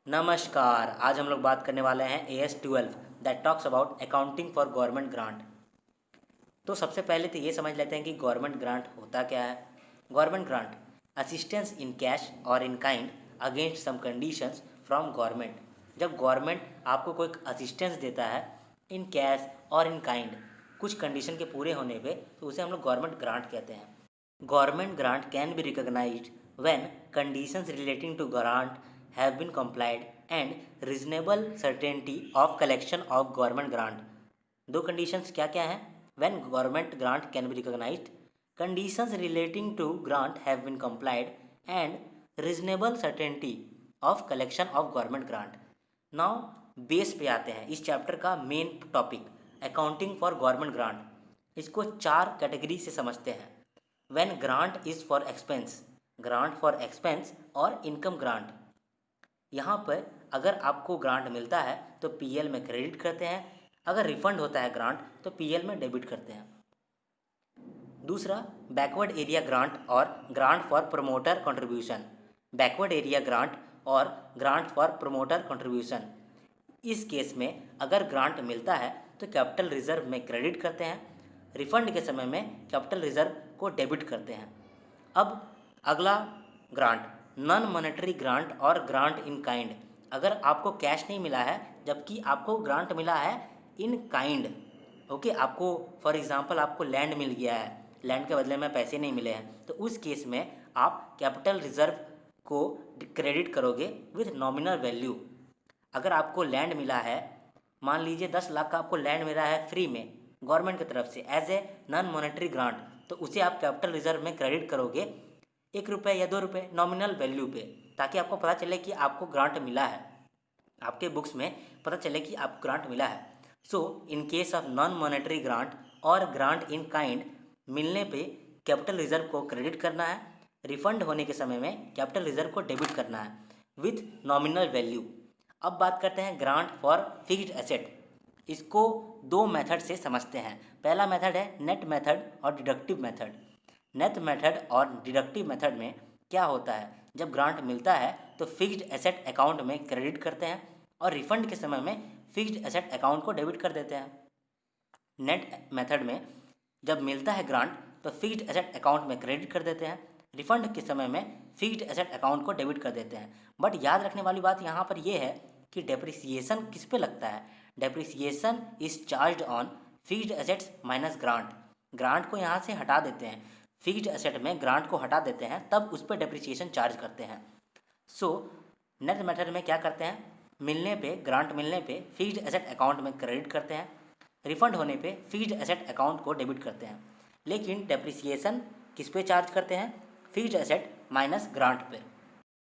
नमस्कार। आज हम लोग बात करने वाले हैं AS 12 that talks about accounting for government grant. तो सबसे पहले तो ये समझ लेते हैं कि गवर्नमेंट ग्रांट होता क्या है। Government grant assistance in cash और in kind against some conditions from government. जब गवर्नमेंट आपको कोई असिस्टेंस देता है इन कैश और इन काइंड कुछ कंडीशन के पूरे होने पे, तो उसे हम लोग गवर्नमेंट ग्रांट कहते हैं। Government grant can be recognized when conditions relating to grant have been complied and reasonable certainty of collection of government grant। दो conditions क्या क्या हैं? When government grant can be recognized, conditions relating to grant have been complied and reasonable certainty of collection of government grant। Now base पे आते हैं इस chapter का main topic accounting for government grant. इसको चार कैटेगरी से समझते हैं। When grant is for expense, grant for expense और इनकम ग्रांट। यहाँ पर अगर आपको ग्रांट मिलता है तो पीएल में क्रेडिट करते हैं, अगर रिफंड होता है ग्रांट तो पीएल में डेबिट करते हैं। दूसरा बैकवर्ड एरिया ग्रांट और grant for promoter contribution. Backward area grant और ग्रांट फॉर प्रमोटर कंट्रीब्यूशन, इस केस में अगर ग्रांट मिलता है तो कैपिटल रिजर्व में क्रेडिट करते हैं, रिफंड के समय में कैपिटल रिजर्व को डेबिट करते हैं। अब अगला ग्रांट नॉन मॉनेटरी ग्रांट और ग्रांट इन काइंड। अगर आपको कैश नहीं मिला है जबकि आपको ग्रांट मिला है इन काइंड, ओके, आपको फॉर एग्जांपल आपको लैंड मिल गया है, लैंड के बदले में पैसे नहीं मिले हैं, तो उस केस में आप कैपिटल रिजर्व को क्रेडिट करोगे विथ नॉमिनल वैल्यू। अगर आपको लैंड मिला है, मान लीजिए 10 लाख का आपको लैंड मिला है फ्री में गवर्नमेंट की तरफ से as a non monetary grant, तो उसे आप कैपिटल रिजर्व में क्रेडिट करोगे 1 रुपये या 2 रुपये नॉमिनल वैल्यू पे, ताकि आपको पता चले कि आपको ग्रांट मिला है, आपके बुक्स में पता चले कि आपको ग्रांट मिला है। So in case of non monetary grant और ग्रांट इन काइंड मिलने पे कैपिटल रिजर्व को क्रेडिट करना है, रिफंड होने के समय में कैपिटल रिजर्व को डेबिट करना है विथ नॉमिनल वैल्यू। अब बात करते हैं ग्रांट फॉर फिक्स्ड एसेट। इसको दो मेथड से समझते हैं। पहला मेथड है नेट मेथड और डिडक्टिव मेथड। नेट मेथड और डिडक्टिव मेथड में क्या होता है, जब ग्रांट मिलता है तो फिक्स्ड एसेट अकाउंट में क्रेडिट करते हैं और रिफंड के समय में फिक्स्ड एसेट अकाउंट को डेबिट कर देते हैं। नेट मेथड में जब मिलता है ग्रांट तो फिक्स्ड एसेट अकाउंट में क्रेडिट कर देते हैं, रिफंड के समय में फिक्स्ड एसेट अकाउंट को डेबिट कर देते हैं। बट याद रखने वाली बात यहाँ पर यह है कि डेप्रिसिएशन किस पे लगता है। Depreciation is charge on fixed assets minus grant. Grant को यहाँ से हटा देते हैं, फिक्स्ड एसेट में ग्रांट को हटा देते हैं, तब उस पर डेप्रिसिएशन चार्ज करते हैं। सो नेट मेथड में क्या करते हैं, मिलने पे ग्रांट मिलने पे फिक्स्ड एसेट अकाउंट में क्रेडिट करते हैं, रिफंड होने पे फिक्स्ड एसेट अकाउंट को डेबिट करते हैं। लेकिन डेप्रिसिएशन किस पे चार्ज करते हैं, फिक्स्ड एसेट माइनस ग्रांट पे।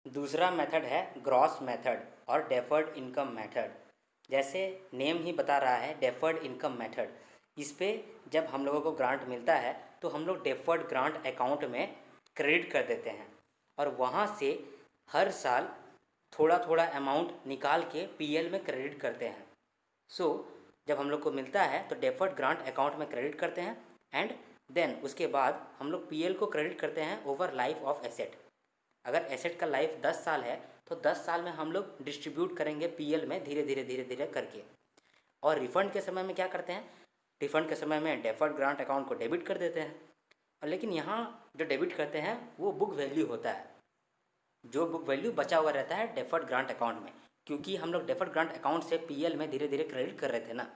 दूसरा मेथड है ग्रॉस मेथड और डेफर्ड इनकम मेथड। जैसे नेम ही बता रहा है डेफर्ड इनकम मेथड, इस पे जब हम लोगों को ग्रांट मिलता है तो हम लोग डेफर्ड ग्रांट अकाउंट में क्रेडिट कर देते हैं और वहाँ से हर साल थोड़ा थोड़ा अमाउंट निकाल के पीएल में क्रेडिट करते हैं। सो जब हम लोग को मिलता है तो डेफर्ड ग्रांट अकाउंट में क्रेडिट करते हैं एंड देन उसके बाद हम लोग पीएल को क्रेडिट करते हैं ओवर लाइफ ऑफ एसेट। अगर एसेट का लाइफ 10 साल है तो 10 साल में हम लोग डिस्ट्रीब्यूट करेंगे पीएल में धीरे धीरे धीरे धीरे करके। और रिफंड के समय में क्या करते हैं, रिफंड के समय में डेफर्ड ग्रांट अकाउंट को डेबिट कर देते हैं। और लेकिन यहाँ जो डेबिट करते हैं वो बुक वैल्यू होता है, जो बुक वैल्यू बचा हुआ रहता है डेफर्ड ग्रांट अकाउंट में, क्योंकि हम लोग डेफर्ड ग्रांट अकाउंट से पीएल में धीरे धीरे क्रेडिट कर रहे थे ना,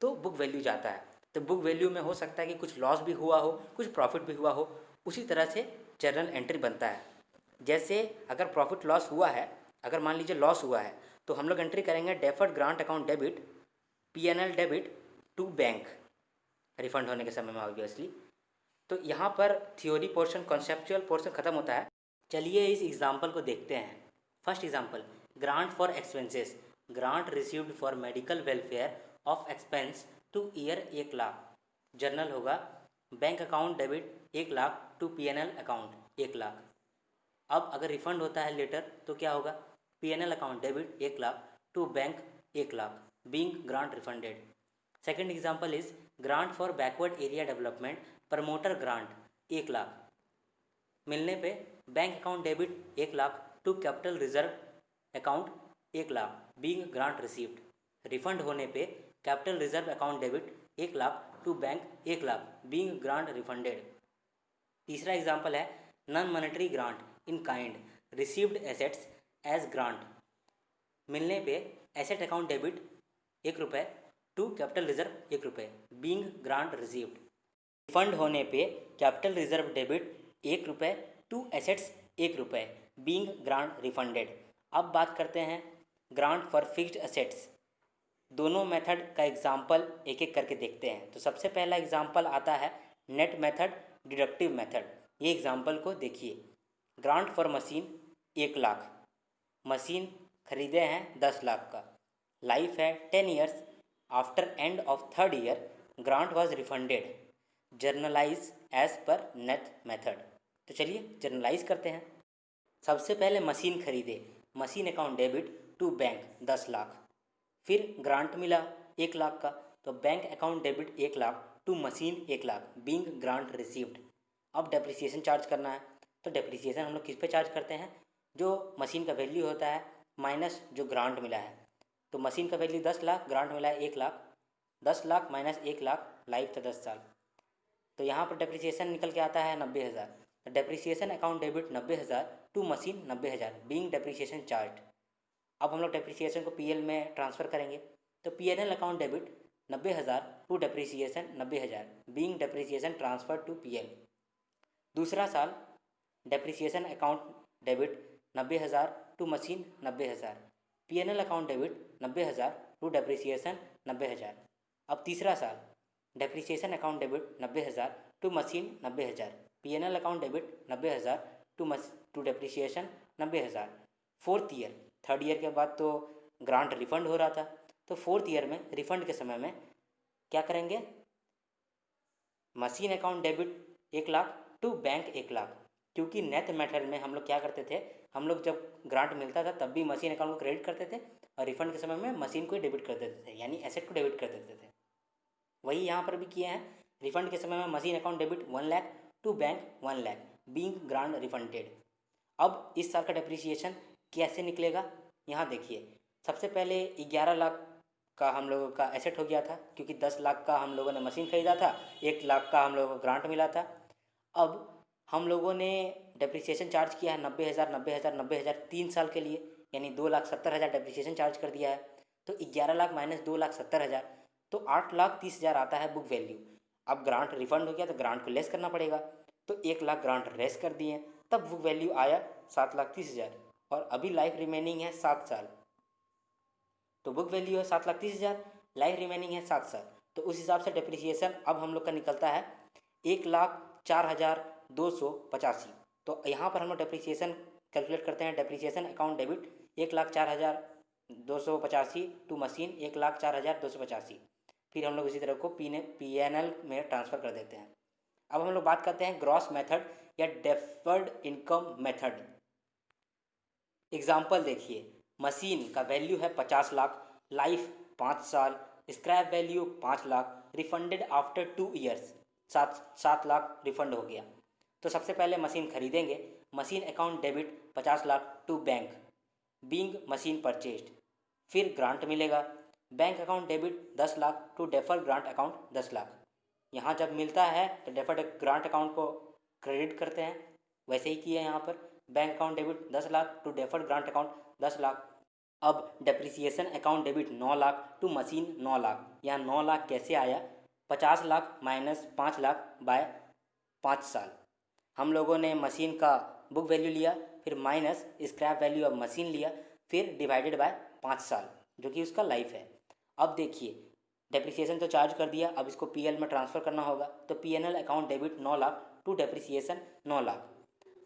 तो बुक वैल्यू जाता है। तो बुक वैल्यू में हो सकता है कि कुछ लॉस भी हुआ हो, कुछ प्रॉफिट भी हुआ हो, उसी तरह से जर्नल एंट्री बनता है। जैसे अगर प्रॉफिट लॉस हुआ है, अगर मान लीजिए लॉस हुआ है, तो हम लोग एंट्री करेंगे deferred grant account debit PNL debit to bank, refund होने के समय में ऑब्वियसली। तो यहाँ पर थ्योरी पोर्शन कॉन्सेप्चुअल पोर्शन खत्म होता है। चलिए इस एग्जाम्पल को देखते हैं। First example, grant for expenses. Grant received for medical welfare of expense to year 1 lakh. Journal होगा bank account debit 1 lakh to PNL account 1 lakh. अब अगर रिफंड होता है लेटर तो क्या होगा, PNL account debit 1 lakh to bank 1 lakh being grant refunded. Second example is grant for backward area development promoter grant 1 lakh. मिलने पे bank account debit 1 lakh to capital reserve account 1,00,000 being grant received. Refund होने पे capital reserve account debit 1,00,000 to bank 1,00,000 being grant refunded. तीसरा example है non monetary grant in kind received assets as grant. मिलने पे asset account debit 1 रुपये to capital reserve 1 रुपये being grant received. Refund होने पे कैपिटल रिजर्व डेबिट 1 रुपये to assets 1 रुपये बीइंग ग्रांट रिफंडेड। अब बात करते हैं ग्रांट फॉर फिक्स्ड एसेट्स। दोनों मेथड का एग्जाम्पल एक एक करके देखते हैं। तो सबसे पहला एग्जाम्पल आता है नेट मेथड डिडक्टिव मेथड। ये एग्जाम्पल को देखिए। ग्रांट फॉर मशीन 1,00,000, मशीन खरीदे हैं 10,00,000 का, लाइफ है 10 years, after end of 3rd year grant was refunded. Journalise as per net method. तो चलिए जर्नलाइज करते हैं। सबसे पहले मशीन खरीदे, machine account debit to bank 10,00,000, फिर ग्रांट मिला 1,00,000 का, तो bank account debit 1,00,000 to machine 1,00,000 being grant received. अब डेप्रिसिएशन चार्ज करना है, तो डेप्रिसिएशन हम लोग किस पे चार्ज करते हैं, जो मशीन का वैल्यू होता है माइनस जो ग्रांट मिला है। तो मशीन का वैल्यू 10,00,000, ग्रांट मिला है 1,00,000, 10,00,000 माइनस 1,00,000, लाइफ था 10 साल। तो यहाँ पर डेप्रिसिएशन निकल के आता है 90,000। तो depreciation account debit 90,000 to machine 90,000 being depreciation charge. अब हम लोग डेप्रिसिएशन को पीएल में ट्रांसफ़र करेंगे, तो PNL account debit 90,000 to depreciation 90,000 being depreciation transfer to PL. दूसरा साल depreciation account debit 90,000 to machine 90,000, PNL account debit 90,000 to depreciation 90,000। अब तीसरा साल depreciation account debit 90,000 to machine 90,000, PNL account debit 90,000 to depreciation 90,000। 4th year, 3rd year के बाद तो grant refund हो रहा था, तो 4th ईयर में रिफंड के समय में क्या करेंगे, machine account debit 1,00,000 to bank 1,00,000। क्योंकि नेट मेथड में हम लोग क्या करते थे, हम लोग जब ग्रांट मिलता था तब भी मशीन अकाउंट को क्रेडिट करते थे और रिफंड के समय में मशीन को डेबिट कर देते थे, यानी एसेट को डेबिट कर देते थे। वही यहाँ पर भी किए हैं। रिफंड के समय में machine account debit 1,00,000 to bank 1,00,000 being grant refunded. अब इस साल का डेप्रिसिएशन कैसे निकलेगा, यहाँ देखिए। सबसे पहले 11,00,000 का हम लोगों का एसेट हो गया था, क्योंकि 10,00,000 का हम लोगों ने मशीन खरीदा था, 1,00,000 का हम लोगों को ग्रांट मिला था। अब हम लोगों ने डेप्रिसिएशन चार्ज किया है 90,000 90,000 90,000 3 साल के लिए, यानी 2,70,000 डेप्रिसिएशन चार्ज कर दिया है। तो 11,00,000 माइनस 2,70,000 तो 8,30,000 आता है बुक वैल्यू। अब ग्रांट रिफंड हो गया तो ग्रांट को लेस करना पड़ेगा, तो 1,00,000 ग्रांट लेस कर दिए, तब बुक वैल्यू आया 7,30,000 और अभी लाइफ रिमेनिंग है 7 साल। तो बुक वैल्यू है 7,30,000, लाइफ रिमेनिंग है 7 साल। तो उस हिसाब से डेप्रिसिएशन अब हम लोग का निकलता है 1,04,285। तो यहाँ पर हम लोग डेप्रिसिएशन कैलकुलेट करते हैं। Depreciation account debit 1,04,285 to machine 1,04,285। फिर हम लोग इसी तरह को पीएनएल में ट्रांसफ़र कर देते हैं। अब हम लोग बात करते हैं ग्रॉस मेथड या डेफर्ड इनकम मेथड। एग्जाम्पल देखिए, मशीन का वैल्यू है 50,00,000, लाइफ 5 साल, scrap value 5,00,000, refunded after 2 years 7,00,000 refund हो गया। तो सबसे पहले मशीन खरीदेंगे, machine account debit 50,00,000 to bank being machine purchased, फिर ग्रांट मिलेगा, bank account debit 10,00,000 to defer grant account 10,00,000। यहाँ जब मिलता है तो डेफर्ड ग्रांट अकाउंट को क्रेडिट करते हैं, वैसे ही किया यहाँ पर। Bank account debit 10,00,000 to deferred grant account 10,00,000। अब depreciation account debit 9,00,000 to machine 9,00,000। यहाँ 9,00,000 कैसे आया, 50,00,000 माइनस 5,00,000 बाय 5 साल। हम लोगों ने मशीन का बुक वैल्यू लिया, फिर minus scrap value of machine लिया, फिर डिवाइडेड बाय 5 साल जो कि उसका लाइफ है। अब देखिए डेप्रिसिएशन तो चार्ज कर दिया, अब इसको पीएल में ट्रांसफ़र करना होगा। तो PNL account debit 9,00,000 to depreciation 9,00,000।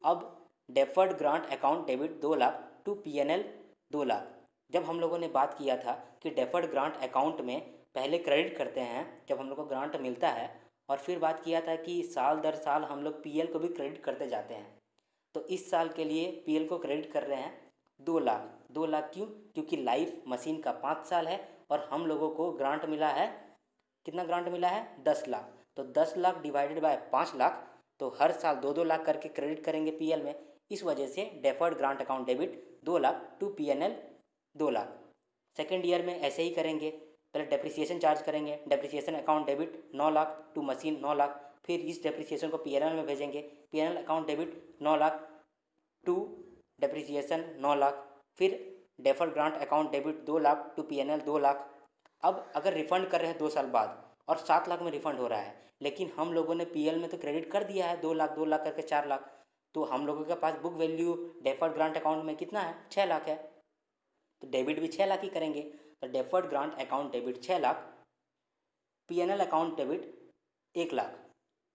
अब deferred grant account debit 2,00,000 to PNL 2,00,000। जब हम लोगों ने बात किया था कि डेफर्ड ग्रांट अकाउंट में पहले क्रेडिट करते हैं जब हम लोग को ग्रांट मिलता है, और फिर बात किया था कि साल दर साल हम लोग पीएल को भी क्रेडिट करते जाते हैं। तो इस साल के लिए पीएल को क्रेडिट कर रहे हैं 2,00,000। 2,00,000 क्यों, क्योंकि लाइफ मशीन का 5 साल है और हम लोगों को ग्रांट मिला है, कितना ग्रांट मिला है, 10,00,000। तो 10,00,000 डिवाइडेड बाय 5,00,000, तो हर साल 2-2 लाख करके क्रेडिट करेंगे पीएल में। इस वजह से deferred grant account debit 2,00,000 to PNL 2 lakh. Second year में ऐसे ही करेंगे, पहले डेप्रिसिएशन चार्ज करेंगे, depreciation account debit 9 lakh to machine 9 lakh, फिर इस डेप्रिसिएशन को पीएनएल में भेजेंगे, PNL account debit 9 lakh to depreciation 9 lakh, फिर deferred grant account debit 2 lakh to PNL 2 lakh. अब अगर रिफंड कर रहे हैं 2 साल बाद और 7 लाख में रिफंड हो रहा है, लेकिन हम लोगों ने पीएल में तो क्रेडिट कर दिया है 2 लाख 2 लाख करके 4 लाख, तो हम लोगों के पास book value deferred grant account में कितना है, 6 लाख है, तो डेबिट भी 6 लाख ही करेंगे। तो deferred grant account debit 6 lakh, PNL account debit 1 lakh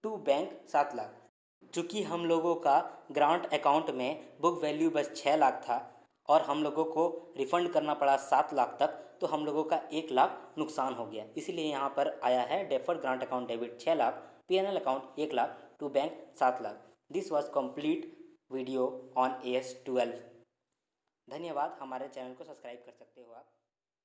to bank 7 lakh. चूँकि हम लोगों का ग्रांट अकाउंट में बुक वैल्यू बस 6 लाख था और हम लोगों को रिफ़ंड करना पड़ा 7 लाख तक, तो हम लोगों का 1 लाख नुकसान हो गया। इसलिए यहाँ पर आया है deferred grant account debit 6 lakh, PNL account 1 lakh to bank 7 lakh. This was complete video on AS12। धन्यवाद। हमारे चैनल को सब्सक्राइब कर सकते हो आप।